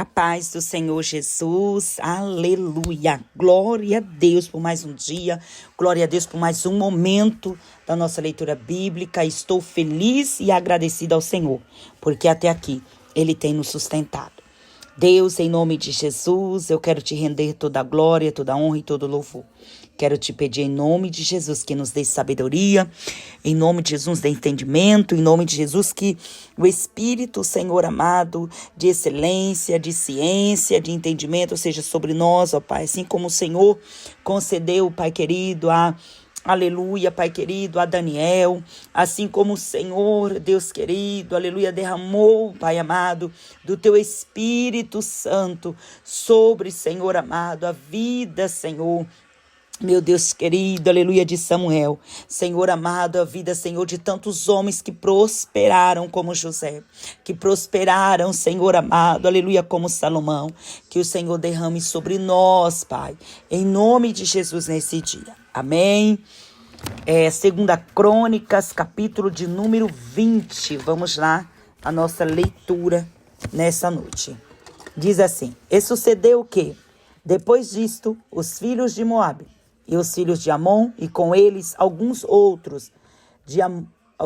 A paz do Senhor Jesus, aleluia, glória a Deus por mais um dia, glória a Deus por mais um momento da nossa leitura bíblica. Estou feliz e agradecida ao Senhor, porque até aqui Ele tem nos sustentado. Deus, em nome de Jesus, eu quero te render toda a glória, toda a honra e todo o louvor. Quero te pedir em nome de Jesus que nos dê sabedoria, em nome de Jesus dê entendimento, em nome de Jesus que o Espírito, Senhor amado, de excelência, de ciência, de entendimento seja sobre nós, ó Pai, assim como o Senhor concedeu, Pai querido, aleluia, Pai querido, a Daniel, assim como o Senhor, Deus querido, aleluia, derramou, Pai amado, do Teu Espírito Santo sobre, Senhor amado, a vida, Senhor, meu Deus querido, aleluia, de Samuel. Senhor amado, a vida, Senhor, de tantos homens que prosperaram como José, que prosperaram, Senhor amado, aleluia, como Salomão. Que o Senhor derrame sobre nós, Pai, em nome de Jesus nesse dia. Amém. Segunda Crônicas, capítulo de número 20. Vamos lá, a nossa leitura nessa noite. Diz assim: E sucedeu que, depois disto, os filhos de Moabe e os filhos de Amon, e com eles alguns outros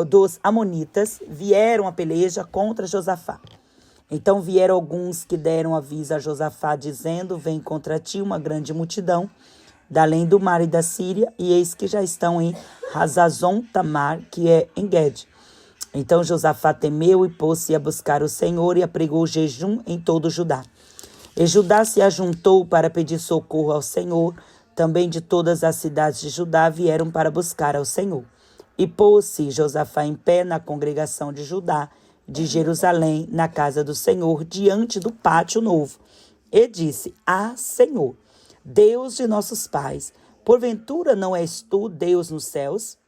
dos amonitas, vieram a peleja contra Josafá. Então vieram alguns que deram aviso a Josafá, dizendo: Vem contra ti uma grande multidão, da além do mar e da Síria, e eis que já estão em Hazazon Tamar, que é em Guede. Então Josafá temeu e pôs-se a buscar o Senhor, e apregou jejum em todo Judá. E Judá se ajuntou para pedir socorro ao Senhor. Também de todas as cidades de Judá vieram para buscar ao Senhor. E pôs-se Josafá em pé na congregação de Judá, de Jerusalém, na casa do Senhor, diante do pátio novo. E disse: Senhor, Deus de nossos pais, porventura não és tu Deus nos céus?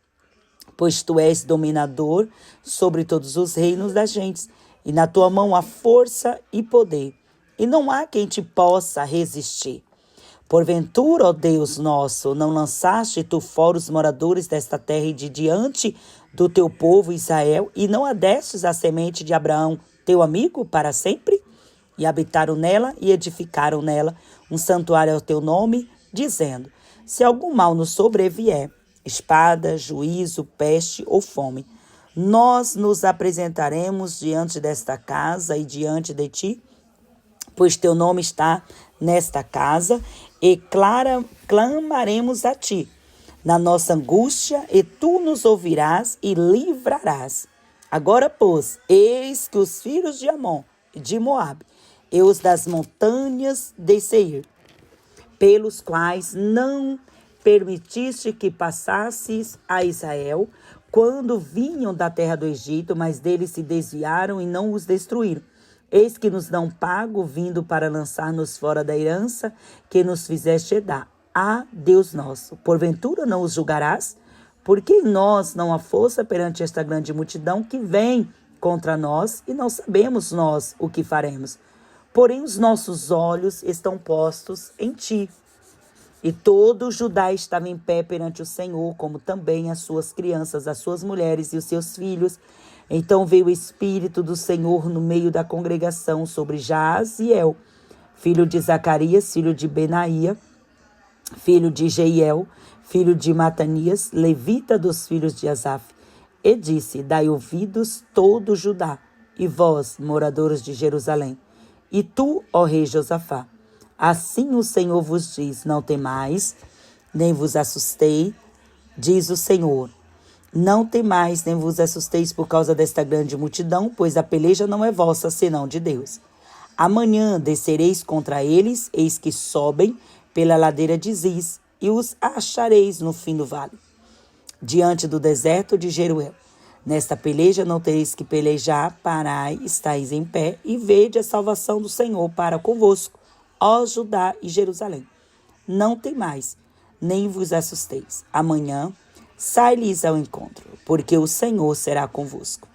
Pois tu és dominador sobre todos os reinos das gentes, e na tua mão há força e poder, e não há quem te possa resistir. Porventura, ó Deus nosso, não lançaste tu fora os moradores desta terra e de diante do teu povo Israel, e não adestes a semente de Abraão, teu amigo, para sempre? E habitaram nela e edificaram nela um santuário ao teu nome, dizendo: Se algum mal nos sobrevier, espada, juízo, peste ou fome, nós nos apresentaremos diante desta casa e diante de ti, pois teu nome está nesta casa, e clamaremos a ti na nossa angústia, e tu nos ouvirás e livrarás. Agora, pois, eis que os filhos de Amon e de Moabe, e os das montanhas de Seir, pelos quais não permitiste que passasses a Israel, quando vinham da terra do Egito, mas deles se desviaram e não os destruíram. Eis que nos dão pago, vindo para lançar-nos fora da herança que nos fizeste herdar. Deus nosso, porventura não os julgarás? Porque em nós não há força perante esta grande multidão que vem contra nós, e não sabemos nós o que faremos. Porém os nossos olhos estão postos em ti. E todo Judá estava em pé perante o Senhor, como também as suas crianças, as suas mulheres e os seus filhos. Então veio o Espírito do Senhor no meio da congregação sobre Jaaziel, filho de Zacarias, filho de Benaía, filho de Jeiel, filho de Matanias, levita dos filhos de Asaf. E disse: Dai ouvidos todo Judá, e vós, moradores de Jerusalém, e tu, ó rei Josafá. Assim o Senhor vos diz: Não temais, nem vos assustei, diz o Senhor. Não temais, nem vos assusteis por causa desta grande multidão, pois a peleja não é vossa, senão de Deus. Amanhã descereis contra eles, eis que sobem pela ladeira de Ziz, e os achareis no fim do vale, diante do deserto de Jeruel. Nesta peleja não tereis que pelejar, parai, estáis em pé, e vede a salvação do Senhor para convosco, ó Judá e Jerusalém. Não temais, nem vos assusteis. Amanhã sai-lhes ao encontro, porque o Senhor será convosco.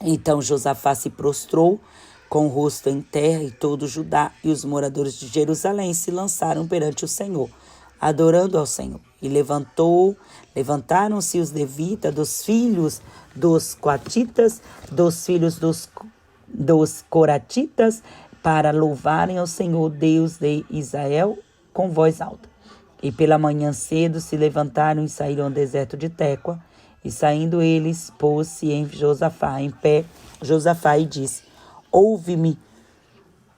Então Josafá se prostrou com o rosto em terra, e todo Judá e os moradores de Jerusalém se lançaram perante o Senhor, adorando ao Senhor. E levantaram-se os levitas, dos filhos dos coatitas, dos filhos dos coratitas, para louvarem ao Senhor Deus de Israel com voz alta. E pela manhã cedo se levantaram e saíram ao deserto de Tecoa, e saindo eles, pôs-se em Josafá, em pé Josafá, e disse: Ouve-me,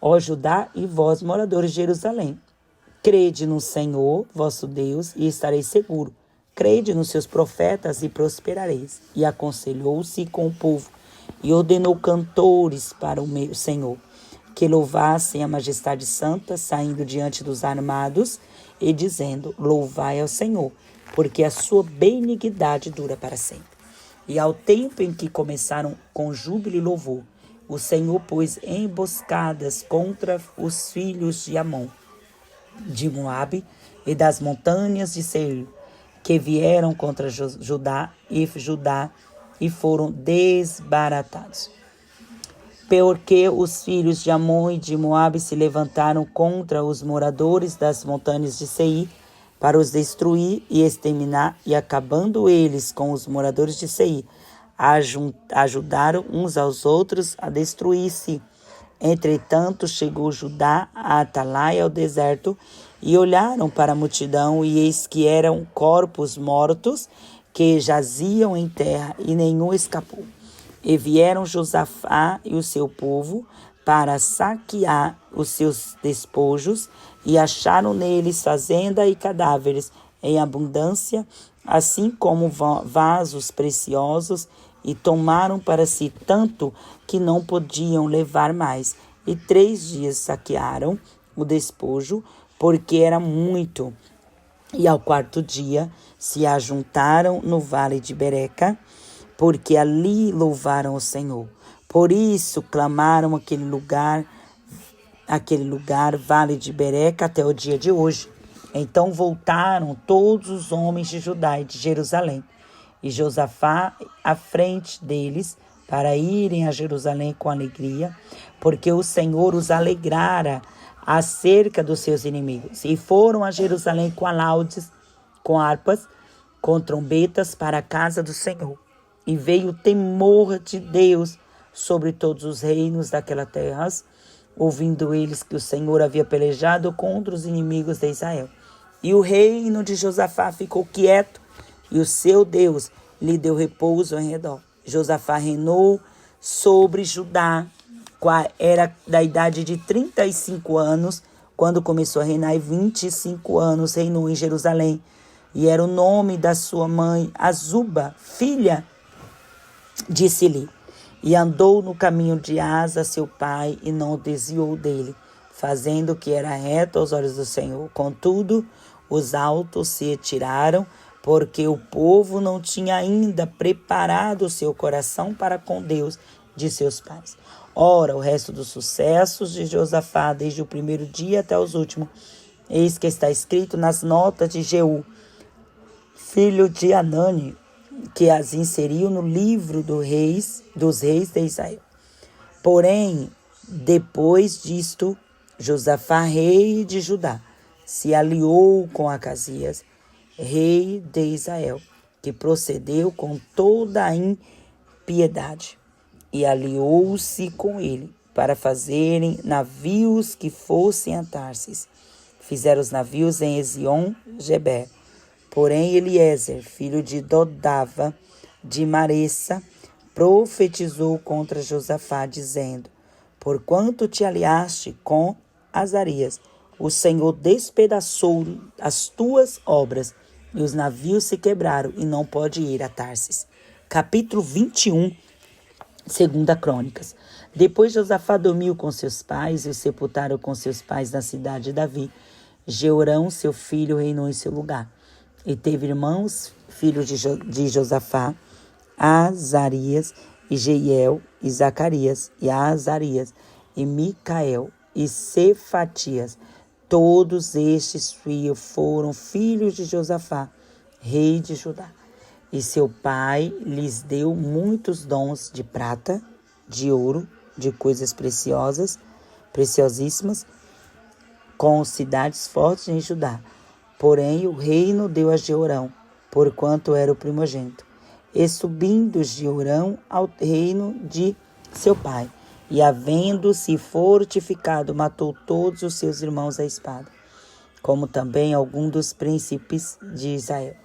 ó Judá, e vós, moradores de Jerusalém. Crede no Senhor, vosso Deus, e estareis seguro. Crede nos seus profetas e prosperareis. E aconselhou-se com o povo, e ordenou cantores para o Senhor, que louvassem a majestade santa, saindo diante dos armados, e dizendo: Louvai ao Senhor, porque a sua benignidade dura para sempre. E ao tempo em que começaram com júbilo e louvor, o Senhor pôs emboscadas contra os filhos de Amon, de Moabe e das montanhas de Seir, que vieram contra Judá e foram desbaratados. Porque os filhos de Amon e de Moabe se levantaram contra os moradores das montanhas de Seir para os destruir e exterminar, e acabando eles com os moradores de Seir, ajudaram uns aos outros a destruir-se. Entretanto, chegou Judá a Atalaia ao deserto, e olharam para a multidão, e eis que eram corpos mortos que jaziam em terra, e nenhum escapou. E vieram Josafá e o seu povo para saquear os seus despojos, e acharam neles fazenda e cadáveres em abundância, assim como vasos preciosos, e tomaram para si tanto que não podiam levar mais. E 3 dias saquearam o despojo, porque era muito. E ao 4º dia se ajuntaram no vale de Bereca, porque ali louvaram o Senhor. Por isso clamaram aquele lugar Vale de Bereca até o dia de hoje. Então voltaram todos os homens de Judá e de Jerusalém, e Josafá à frente deles, para irem a Jerusalém com alegria, porque o Senhor os alegrara acerca dos seus inimigos. E foram a Jerusalém com alaudes, com harpas, com trombetas para a casa do Senhor. E veio o temor de Deus sobre todos os reinos daquela terra, ouvindo eles que o Senhor havia pelejado contra os inimigos de Israel. E o reino de Josafá ficou quieto, e o seu Deus lhe deu repouso em redor. Josafá reinou sobre Judá, era da idade de 35 anos, quando começou a reinar, e 25 anos reinou em Jerusalém. E era o nome da sua mãe, Azuba, filha de Sili. E andou no caminho de Asa, seu pai, e não o desviou dele, fazendo o que era reto aos olhos do Senhor. Contudo, os altos se retiraram, porque o povo não tinha ainda preparado o seu coração para com Deus de seus pais. Ora, o resto dos sucessos de Josafá, desde o primeiro dia até os últimos, eis que está escrito nas notas de Jeú, filho de Anani, que as inseriu no livro dos reis de Israel. Porém, depois disto, Josafá, rei de Judá, se aliou com Acasias, rei de Israel, que procedeu com toda a impiedade, e aliou-se com ele para fazerem navios que fossem a Tarsis. Fizeram os navios em Ezion-Geber. Porém, Eliezer, filho de Dodava, de Maressa, profetizou contra Josafá, dizendo: Porquanto te aliaste com Azarias, o Senhor despedaçou as tuas obras, e os navios se quebraram, e não pode ir a Tarsis. Capítulo 21, 2 Crônicas. Depois Josafá dormiu com seus pais, e o sepultaram com seus pais na cidade de Davi. Jeorão, seu filho, reinou em seu lugar. E teve irmãos, filhos de Josafá, Azarias, e Jeiel, e Zacarias, e Azarias, e Micael, e Cefatias. Todos estes foram filhos de Josafá, rei de Judá. E seu pai lhes deu muitos dons de prata, de ouro, de coisas preciosíssimas, com cidades fortes em Judá. Porém, o reino deu a Jeorão, porquanto era o primogênito. E subindo Jeorão ao reino de seu pai, e, havendo-se fortificado, matou todos os seus irmãos à espada, como também alguns dos príncipes de Israel.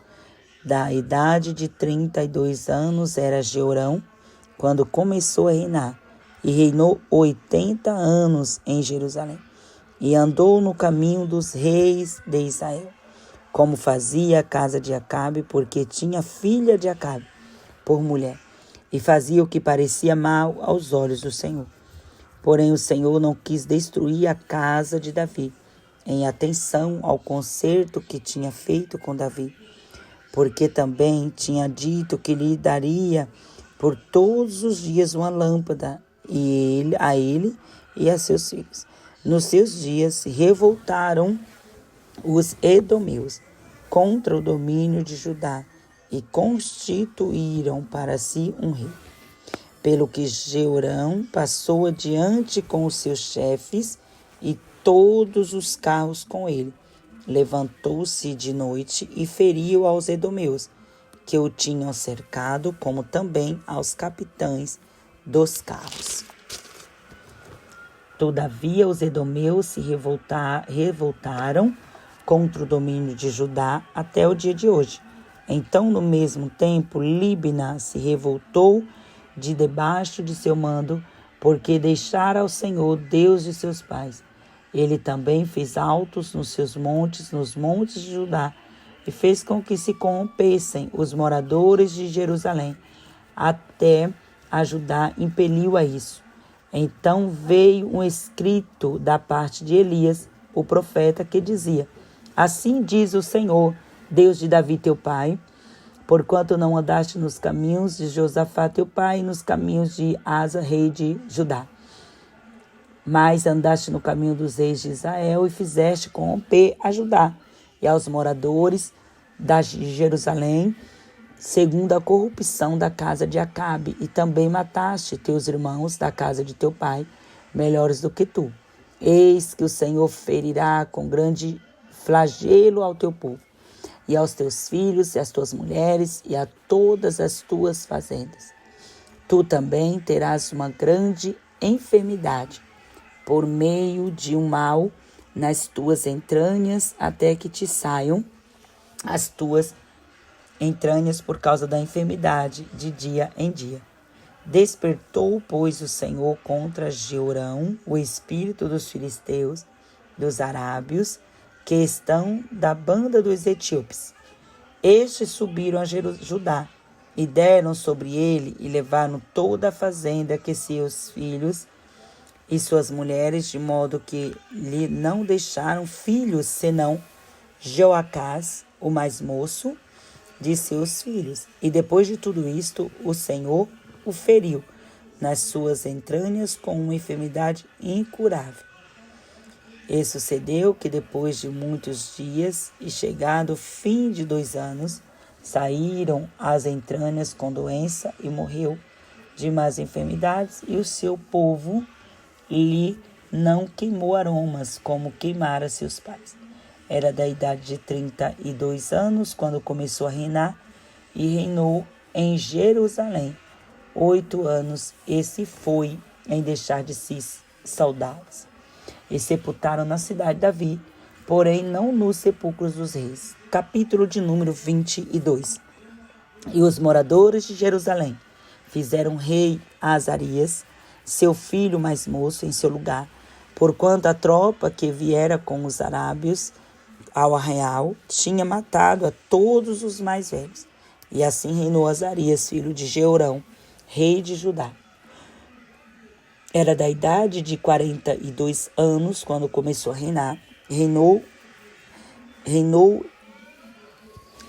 Da idade de 32 anos era Jeorão, quando começou a reinar, e reinou 80 anos em Jerusalém. E andou no caminho dos reis de Israel, como fazia a casa de Acabe, porque tinha filha de Acabe por mulher, e fazia o que parecia mal aos olhos do Senhor. Porém o Senhor não quis destruir a casa de Davi, em atenção ao concerto que tinha feito com Davi, porque também tinha dito que lhe daria por todos os dias uma lâmpada, a ele e a seus filhos. Nos seus dias se revoltaram os edomeus contra o domínio de Judá e constituíram para si um rei. Pelo que Jeorão passou adiante com os seus chefes e todos os carros com ele. Levantou-se de noite e feriu aos edomeus, que o tinham cercado, como também aos capitães dos carros. Todavia os edomeus se revoltaram contra o domínio de Judá até o dia de hoje. Então, no mesmo tempo, Líbna se revoltou de debaixo de seu mando, porque deixara ao Senhor, Deus de seus pais. Ele também fez altos nos seus montes, nos montes de Judá, e fez com que se corrompessem os moradores de Jerusalém, até a Judá impeliu a isso. Então veio um escrito da parte de Elias, o profeta, que dizia: Assim diz o Senhor, Deus de Davi teu pai, porquanto não andaste nos caminhos de Josafá teu pai, e nos caminhos de Asa, rei de Judá, mas andaste no caminho dos reis de Israel e fizeste corromper a Judá e aos moradores de Jerusalém, segundo a corrupção da casa de Acabe, e também mataste teus irmãos da casa de teu pai, melhores do que tu. Eis que o Senhor ferirá com grande flagelo ao teu povo, e aos teus filhos, e às tuas mulheres, e a todas as tuas fazendas. Tu também terás uma grande enfermidade, por meio de um mal nas tuas entranhas, até que te saiam as tuas entranhas por causa da enfermidade, de dia em dia. Despertou, pois, o Senhor contra Jeorão o espírito dos filisteus, dos arábios, que estão da banda dos etíopes. Estes subiram a Judá, e deram sobre ele, e levaram toda a fazenda que seus filhos e suas mulheres, de modo que lhe não deixaram filhos, senão Joacás, o mais moço de seus filhos. E depois de tudo isto, o Senhor o feriu nas suas entranhas com uma enfermidade incurável. E sucedeu que depois de muitos dias, e chegado o fim de 2 anos, saíram as entranhas com doença, e morreu de más enfermidades, e o seu povo lhe não queimou aromas, como queimara seus pais. Era da idade de 32 anos, quando começou a reinar, e reinou em Jerusalém 8 anos, e se foi em deixar de si saudá-los. E sepultaram na cidade de Davi, porém não nos sepulcros dos reis. Capítulo de número 22. E os moradores de Jerusalém fizeram rei a Azarias, seu filho mais moço, em seu lugar, porquanto a tropa que viera com os arábios ao arraial tinha matado a todos os mais velhos. E assim reinou Azarias, filho de Jeorão, rei de Judá. Era da idade de 42 anos, quando começou a reinar. Reinou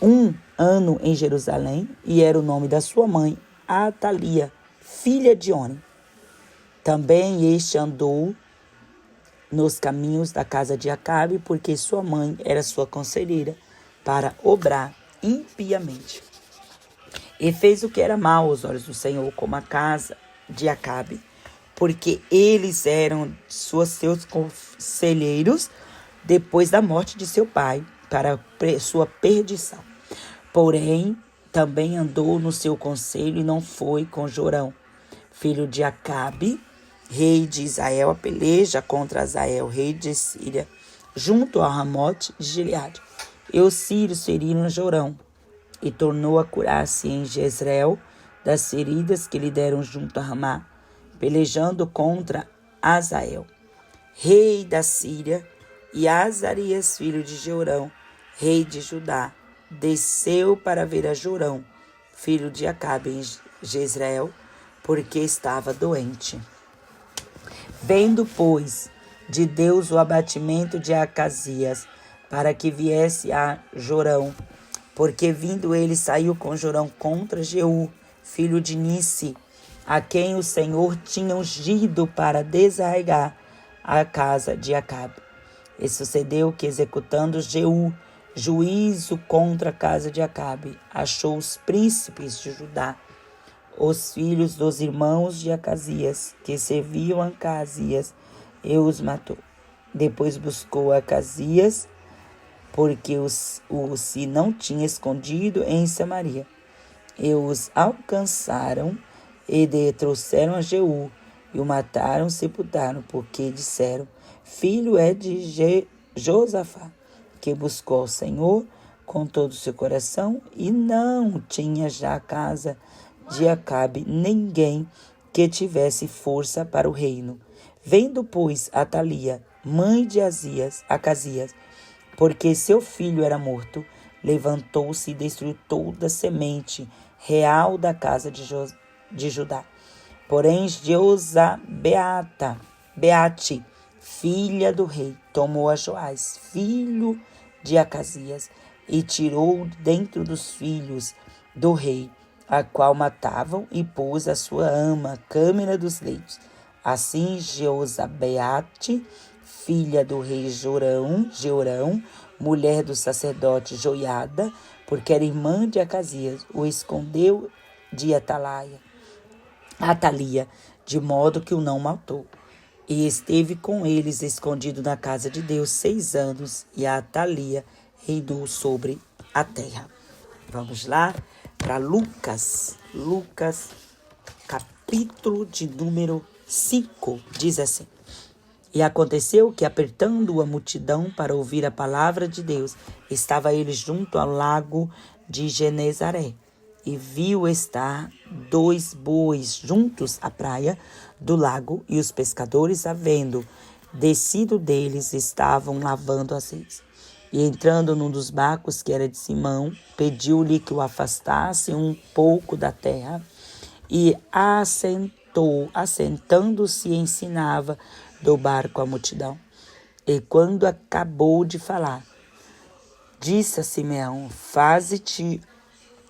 1 ano em Jerusalém, e era o nome da sua mãe, Atalia, filha de Oni. Também este andou nos caminhos da casa de Acabe, porque sua mãe era sua conselheira, para obrar impiamente. E fez o que era mal aos olhos do Senhor, como a casa de Acabe, porque eles eram seus conselheiros depois da morte de seu pai, para sua perdição. Porém, também andou no seu conselho, e não foi com Jorão, filho de Acabe, rei de Israel, peleja contra Azael, rei de Síria, junto a Ramote de Gileade. E os sírios feriram Jorão, e tornou a curar-se em Jezreel das feridas que lhe deram junto a Ramá, pelejando contra Azael, rei da Síria, e Azarias, filho de Jorão, rei de Judá, desceu para ver a Jorão, filho de Acabe, em Jezreel, porque estava doente. Vendo, pois, de Deus o abatimento de Acasias, para que viesse a Jorão, porque vindo ele saiu com Jorão contra Jeú, filho de Nissi, a quem o Senhor tinha ungido para desarraigar a casa de Acabe. E sucedeu que, executando Jeú juízo contra a casa de Acabe, achou os príncipes de Judá, os filhos dos irmãos de Acasias, que serviam a Acasias, e os matou. Depois buscou Acasias, porque se não tinha escondido em Samaria. E os alcançaram e trouxeram a Jeú, e o mataram, sepultaram, porque disseram: filho é de Josafá, que buscou ao Senhor com todo o seu coração, e não tinha já a casa de Acabe ninguém que tivesse força para o reino. Vendo, pois, Atalia, mãe de Acasias, porque seu filho era morto, levantou-se e destruiu toda a semente real da casa de Judá. Porém, Beate, filha do rei, tomou a Joás, filho de Acasias, e tirou dentro dos filhos do rei, a qual matavam, e pôs a sua ama, câmara dos leitos. Assim, Beate, filha do rei Jeorão, mulher do sacerdote Joiada, porque era irmã de Acasias, o escondeu de Atalia, de modo que o não matou. E esteve com eles escondido na casa de Deus 6 anos, e a Atalia reinou sobre a terra. Vamos lá para Lucas, capítulo de número 5, diz assim: E aconteceu que, apertando a multidão para ouvir a palavra de Deus, estava ele junto ao lago de Genezaré, e viu estar 2 bois juntos à praia do lago, e os pescadores, havendo descido deles, estavam lavando as redes. E entrando num dos barcos, que era de Simão, pediu-lhe que o afastasse um pouco da terra, e assentando-se, ensinava do barco a multidão. E quando acabou de falar, disse a Simeão: faze-te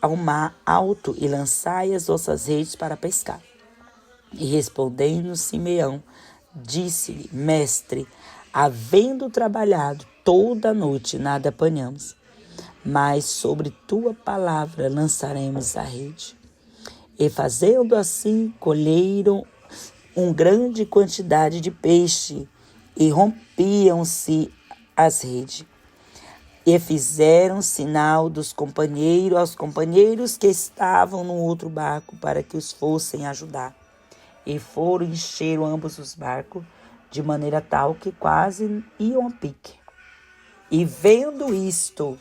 ao mar alto e lançai as vossas redes para pescar. E respondendo Simeão, disse-lhe: Mestre, havendo trabalhado toda a noite, nada apanhamos, mas sobre tua palavra lançaremos a rede. E fazendo assim, colheram uma grande quantidade de peixe, e rompiam-se as redes. E fizeram sinal aos companheiros que estavam no outro barco, para que os fossem ajudar. E foram encher ambos os barcos, de maneira tal que quase iam a pique. E vendo isto,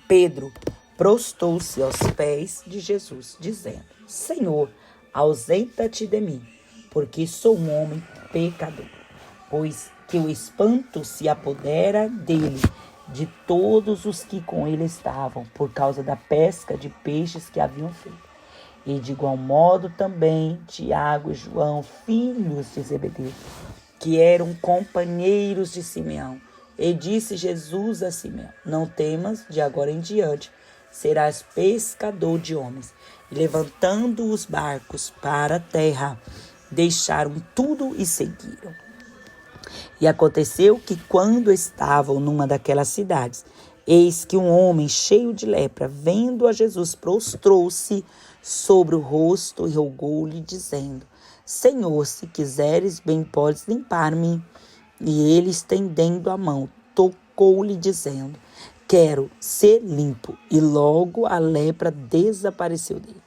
Pedro prostou-se aos pés de Jesus, dizendo: Senhor, ausenta-te de mim, porque sou um homem pecador. Pois que o espanto se apodera dele, de todos os que com ele estavam, por causa da pesca de peixes que haviam feito. E de igual modo também Tiago e João, filhos de Zebedeu, que eram companheiros de Simeão. E disse Jesus a Simeão: Não temas, de agora em diante serás pescador de homens. E levantando os barcos para a terra, deixaram tudo e seguiram. E aconteceu que, quando estavam numa daquelas cidades, eis que um homem cheio de lepra, vendo a Jesus, prostrou-se sobre o rosto e rogou-lhe, dizendo: Senhor, se quiseres, bem podes limpar-me. E ele, estendendo a mão, tocou-lhe, dizendo: Quero ser limpo. E logo a lepra desapareceu dele.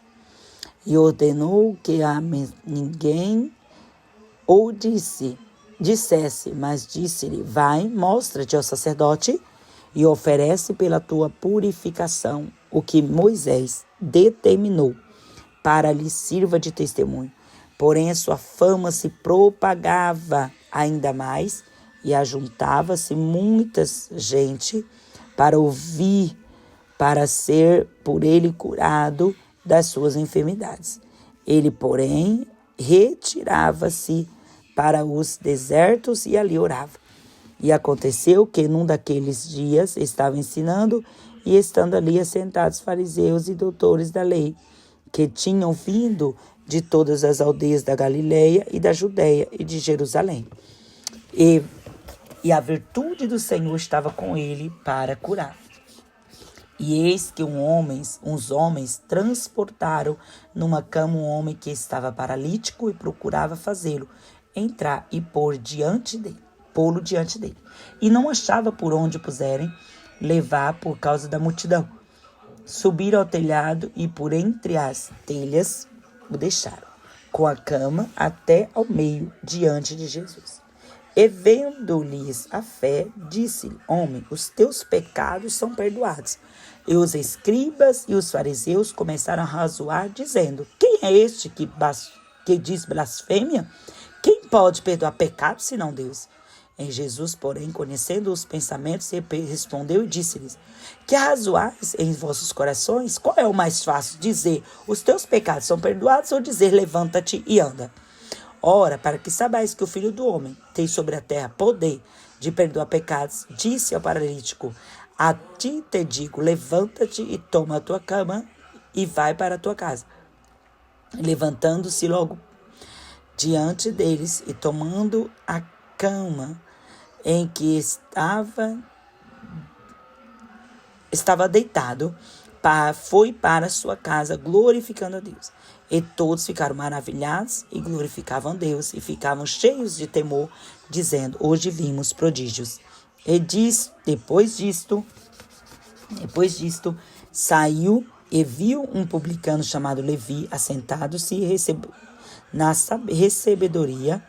E ordenou que a ninguém Ou dissesse, mas disse-lhe, vai, mostra-te ao sacerdote e oferece pela tua purificação o que Moisés determinou para lhe sirva de testemunho. Porém, a sua fama se propagava ainda mais e ajuntava-se muita gente para ouvir, para ser por ele curado das suas enfermidades. Ele, porém, retirava-se para os desertos e ali orava. E aconteceu que num daqueles dias estava ensinando e estando ali assentados fariseus e doutores da lei, que tinham vindo de todas as aldeias da Galileia e da Judéia e de Jerusalém. E a virtude do Senhor estava com ele para curar. E eis que uns homens transportaram numa cama um homem que estava paralítico e procurava fazê-lo entrar e pô-lo diante dele. E não achava por onde puserem levar por causa da multidão. Subiram ao telhado e por entre as telhas o deixaram, com a cama até ao meio diante de Jesus. E vendo-lhes a fé, disse-lhe, homem, os teus pecados são perdoados. E os escribas e os fariseus começaram a razoar, dizendo, quem é este que diz blasfêmia? Quem pode perdoar pecados, senão Deus? Em Jesus, porém, conhecendo os pensamentos, respondeu e disse-lhes, que razoais em vossos corações? Qual é o mais fácil, dizer, os teus pecados são perdoados, ou dizer, levanta-te e anda? Ora, para que sabais que o Filho do Homem tem sobre a terra poder de perdoar pecados, disse ao paralítico, a ti te digo, levanta-te e toma a tua cama e vai para a tua casa. Levantando-se logo diante deles e tomando a cama em que estava deitado, foi para sua casa glorificando a Deus. E todos ficaram maravilhados e glorificavam a Deus e ficavam cheios de temor, dizendo, hoje vimos prodígios. E depois disto, saiu e viu um publicano chamado Levi assentado-se na recebedoria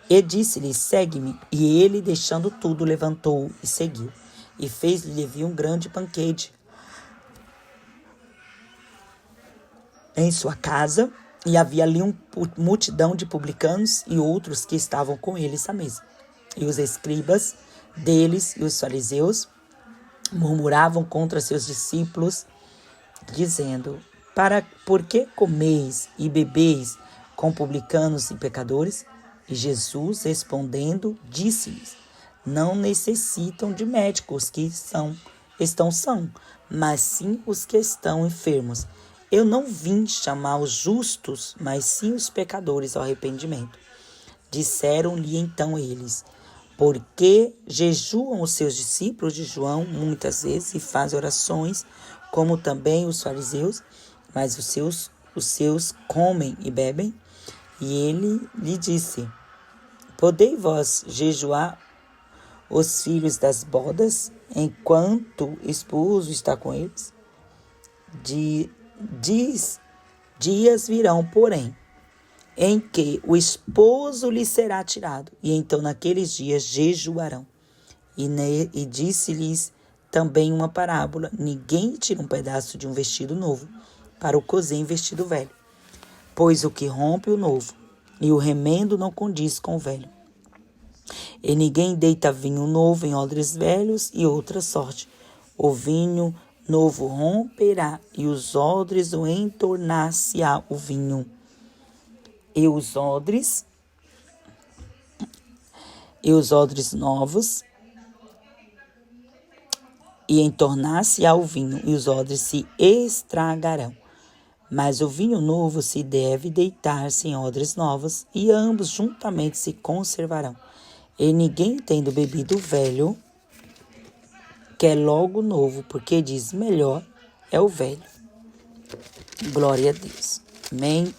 e disse-lhe, segue-me. E ele, deixando tudo, levantou e seguiu. E fez-lhe Levi um grande banquete em sua casa, e havia ali uma multidão de publicanos e outros que estavam com eles à mesa. E os escribas deles e os fariseus murmuravam contra seus discípulos, dizendo, por que comeis e bebeis com publicanos e pecadores? E Jesus, respondendo, disse-lhes, não necessitam de médicos que estão sãos, mas sim os que estão enfermos. Eu não vim chamar os justos, mas sim os pecadores ao arrependimento. Disseram-lhe então eles, por que jejuam os seus discípulos de João muitas vezes e fazem orações, como também os fariseus, mas os seus comem e bebem? E ele lhe disse, podei vós jejuar os filhos das bodas, enquanto o esposo está com eles? Dias virão, porém, em que o esposo lhe será tirado, e então naqueles dias jejuarão. E disse-lhes também uma parábola, ninguém tira um pedaço de um vestido novo para o coser em vestido velho, pois o que rompe o novo e o remendo não condiz com o velho. E ninguém deita vinho novo em odres velhos e outra sorte. O vinho novo romperá e os odres o entornar-se-á o vinho. E os odres novos e entornar-se-á o vinho, e os odres se estragarão. Mas o vinho novo se deve deitar-se em odres novos, e ambos juntamente se conservarão. E ninguém, tendo bebido o velho, quer logo o novo, porque diz, melhor é o velho. Glória a Deus. Amém.